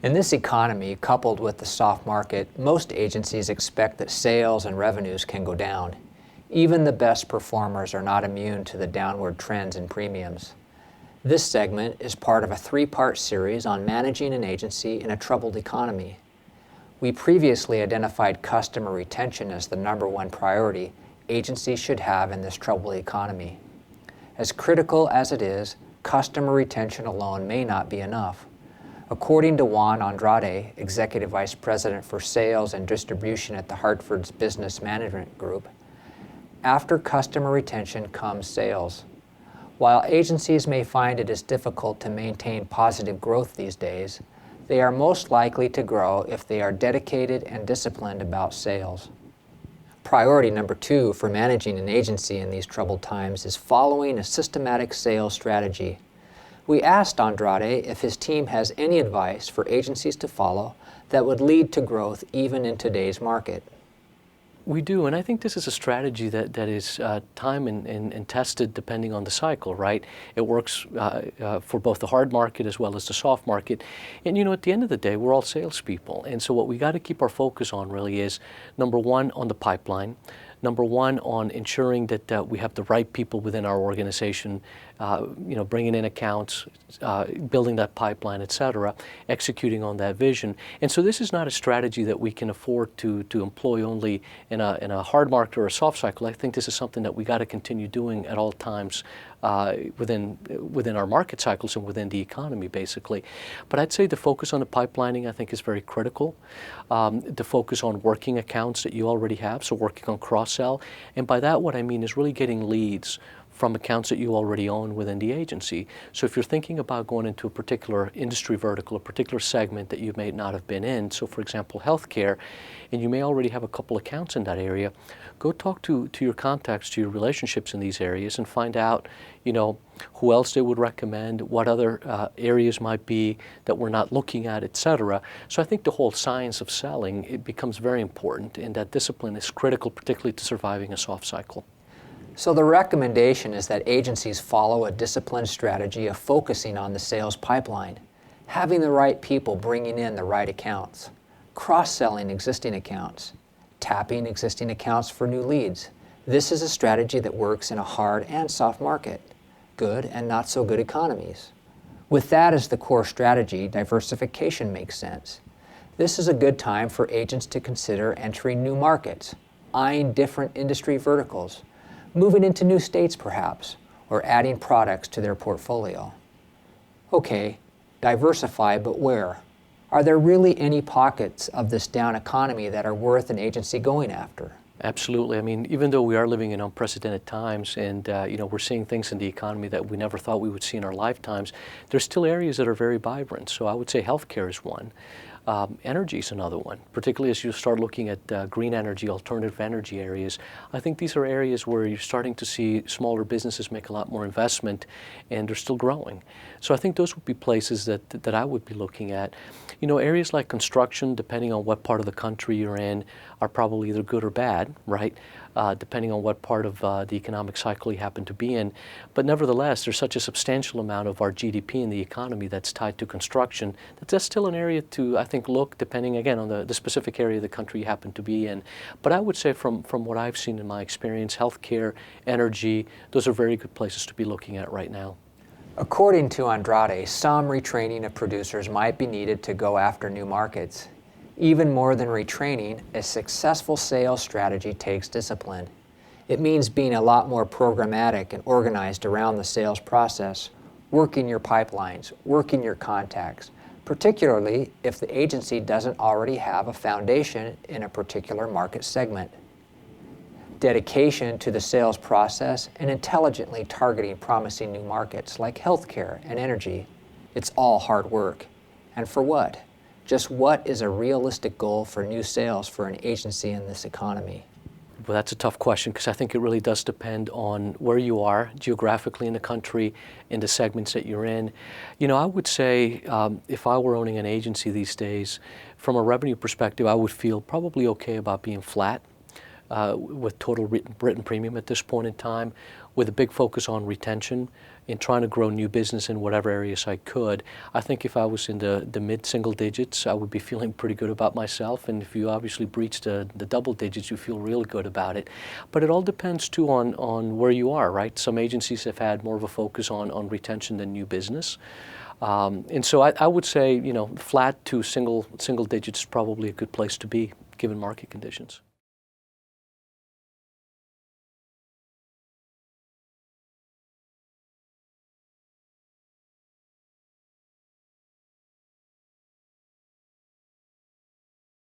In this economy, coupled with the soft market, most agencies expect that sales and revenues can go down. Even the best performers are not immune to the downward trends in premiums. This segment is part of a three-part series on managing an agency in a troubled economy. We previously identified customer retention as the #1 priority agencies should have in this troubled economy. As critical as it is, customer retention alone may not be enough. According to Juan Andrade, Executive Vice President for Sales and Distribution at the Hartford's Business Management Group, after customer retention comes sales. While agencies may find it is difficult to maintain positive growth these days, they are most likely to grow if they are dedicated and disciplined about sales. Priority #2 for managing an agency in these troubled times is following a systematic sales strategy. We asked Andrade if his team has any advice for agencies to follow that would lead to growth even in today's market. We do, and I think this is a strategy that is time and tested depending on the cycle, right? It works for both the hard market as well as the soft market. And you know, at the end of the day, we're all salespeople. And so what we got to keep our focus on really is, #1, on the pipeline. #1, on ensuring that we have the right people within our organization, bringing in accounts, building that pipeline, et cetera, executing on that vision. And so this is not a strategy that we can afford to employ only in a hard market or a soft cycle. I think this is something that we got to continue doing at all times within our market cycles and within the economy, basically. But I'd say the focus on the pipelining, I think, is very critical. The focus on working accounts that you already have, so working on cross-sell. And by that, what I mean is really getting leads from accounts that you already own within the agency. So if you're thinking about going into a particular industry vertical, a particular segment that you may not have been in, so for example, healthcare, and you may already have a couple accounts in that area, go talk to your contacts, to your relationships in these areas and find out, who else they would recommend, what other areas might be that we're not looking at, et cetera. So I think the whole science of selling, it becomes very important, and that discipline is critical, particularly to surviving a soft cycle. So the recommendation is that agencies follow a disciplined strategy of focusing on the sales pipeline, having the right people bringing in the right accounts, cross-selling existing accounts, tapping existing accounts for new leads. This is a strategy that works in a hard and soft market, good and not so good economies. With that as the core strategy, diversification makes sense. This is a good time for agents to consider entering new markets, eyeing different industry verticals, moving into new states perhaps, or adding products to their portfolio. Okay, diversify, but where? Are there really any pockets of this down economy that are worth an agency going after? Absolutely. I mean, even though we are living in unprecedented times and, we're seeing things in the economy that we never thought we would see in our lifetimes, there's still areas that are very vibrant. So I would say healthcare is one. Energy is another one, particularly as you start looking at green energy, alternative energy areas. I think these are areas where you're starting to see smaller businesses make a lot more investment, and they're still growing. So I think those would be places that I would be looking at. Areas like construction, depending on what part of the country you're in, are probably either good or bad, right? Depending on what part of the economic cycle you happen to be in. But nevertheless, there's such a substantial amount of our GDP in the economy that's tied to construction that's still an area to, I think, look, depending, again, on the specific area of the country you happen to be in. But I would say from what I've seen in my experience, healthcare, energy, those are very good places to be looking at right now. According to Andrade, some retraining of producers might be needed to go after new markets. Even more than retraining, a successful sales strategy takes discipline. It means being a lot more programmatic and organized around the sales process, working your pipelines, working your contacts, particularly if the agency doesn't already have a foundation in a particular market segment. Dedication to the sales process and intelligently targeting promising new markets like healthcare and energy. It's all hard work. And for what? Just what is a realistic goal for new sales for an agency in this economy? Well, that's a tough question because I think it really does depend on where you are geographically in the country, in the segments that you're in. I would say if I were owning an agency these days, from a revenue perspective, I would feel probably okay about being flat. with total written premium at this point in time, with a big focus on retention and trying to grow new business in whatever areas I could. I think if I was in the mid-single digits, I would be feeling pretty good about myself. And if you obviously breach the double digits, you feel really good about it. But it all depends too on where you are, right? Some agencies have had more of a focus on retention than new business. And so I would say, flat to single digits is probably a good place to be given market conditions.